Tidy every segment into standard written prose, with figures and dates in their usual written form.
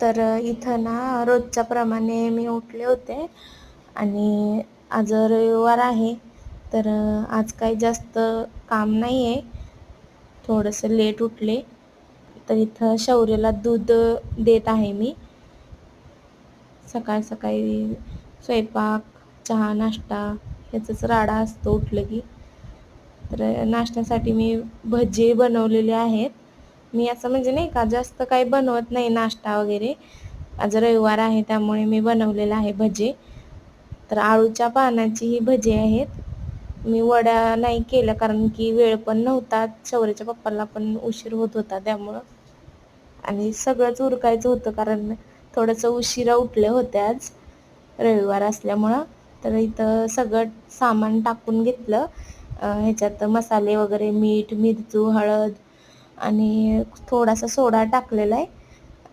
तर इथं ना रोजच्या प्रमाणे मी उठले होते आणि आज रविवार आहे. तर आज काही जास्त काम नाही आहे. थोडंसं लेट उठले. तर इथं शौर्याला दूध देत आहे मी. सकाळ सकाळी स्वयंपाक, चहा, नाश्ता ह्याचाच राडा असतो उठलं की. तर नाश्त्यासाठी मी भजी बनवलेले आहेत. मी असं म्हणजे नाही का जास्त काही बनवत नाही नाश्ता वगैरे. आज रविवार आहे त्यामुळे मी बनवलेलं आहे भजे. तर आळूच्या पानाची ही भजी आहेत. मी वड्या नाही केल्या कारण की वेळ पण नव्हता. शौर्याच्या पप्पाला पण उशीर होत होता त्यामुळं. आणि सगळंच उरकायचं होतं कारण थोडंसं उशिरा उठले होते आज रविवार असल्यामुळं. तर इथं सगळं सामान टाकून घेतलं. ह्याच्यात मसाले वगैरे, मीठ, मिरची, हळद आणि थोडासा सोडा टाकलेला आहे.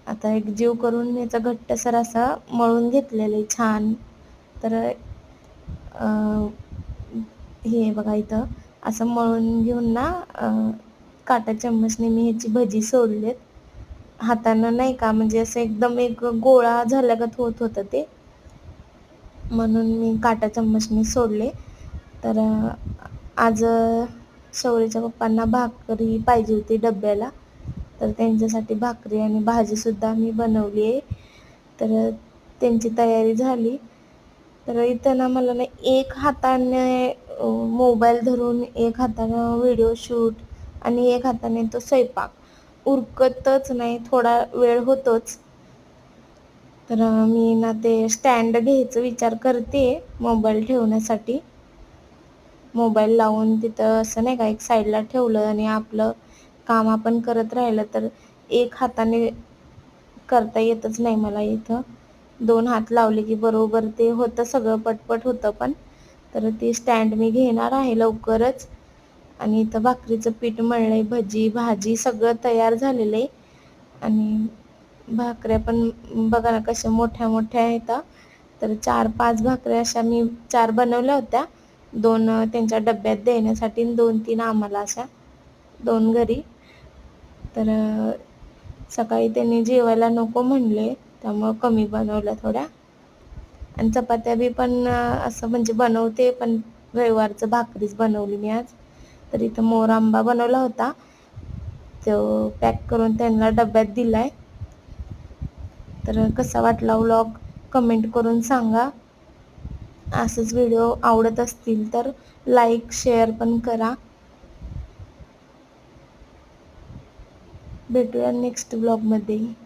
आता एक जीव करून याचा घट्टसर असा मळून घेतलेलं आहे छान. तर हे बघा इथं असं मळून घेऊन ना काटा चम्मचने मी ह्याची भजी सोडलेत. हातानं नाही का म्हणजे असं एकदम एक गोळा झाल्यागत होत होतं ते, म्हणून मी काटा चम्मचने सोडले. तर आज शौर्याच्या पप्पांना भाकरी पाहिजे होती डब्याला. तर त्यांच्यासाठी भाकरी आणि भाजीसुद्धा मी बनवली आहे. तर त्यांची तयारी झाली. तर इथं ना मला ना एक हाताने मोबाईल धरून, एक हातानं व्हिडिओ शूट आणि एक हाताने तो स्वयंपाक उरकतच नाही. थोडा वेळ होतोच. तर मी ना ते स्टँड घ्यायचा विचार करते मोबाईल ठेवण्यासाठी. मोबाईल लावून तिथं असं नाही का एक साईडला ठेवलं आणि आपलं काम आपण करत राहिलं तर एक हाताने करता येतच नाही मला इथं. 2 हात लावले की बरोबर ते होतं सगळं पटपट होतं पण. तर ती स्टँड मी घेणार आहे लवकरच. आणि इथं भाकरीचं पीठ मळलंय, भजी, भाजी सगळं तयार झालेलं आहे. आणि भाकऱ्या पण बघा ना कशा मोठ्या मोठ्या आहेत. तर 4-5 भाकऱ्या अशा मी 4 बनवल्या होत्या. 2 त्यांच्या डब्यात देण्यासाठी आणि 2-3 आम्हाला अशा 2 घरी. तर सकाळी त्यांनी जेवायला नको म्हणले त्यामुळं कमी बनवल्या थोड्या. आणि चपात्या बी पण असं म्हणजे बनवते पण रविवारचं भाकरीच बनवली मी आज. तर इथं मोर आंबा बनवला होता. तो पॅक करून त्यांना डब्यात दिलाय. तर कसा वाटला व्लॉग कमेंट करून सांगा. असंच व्हिडिओ आवडत असतील तर लाईक शेअर पण करा. भेटूया नेक्स्ट व्लॉगमध्ये.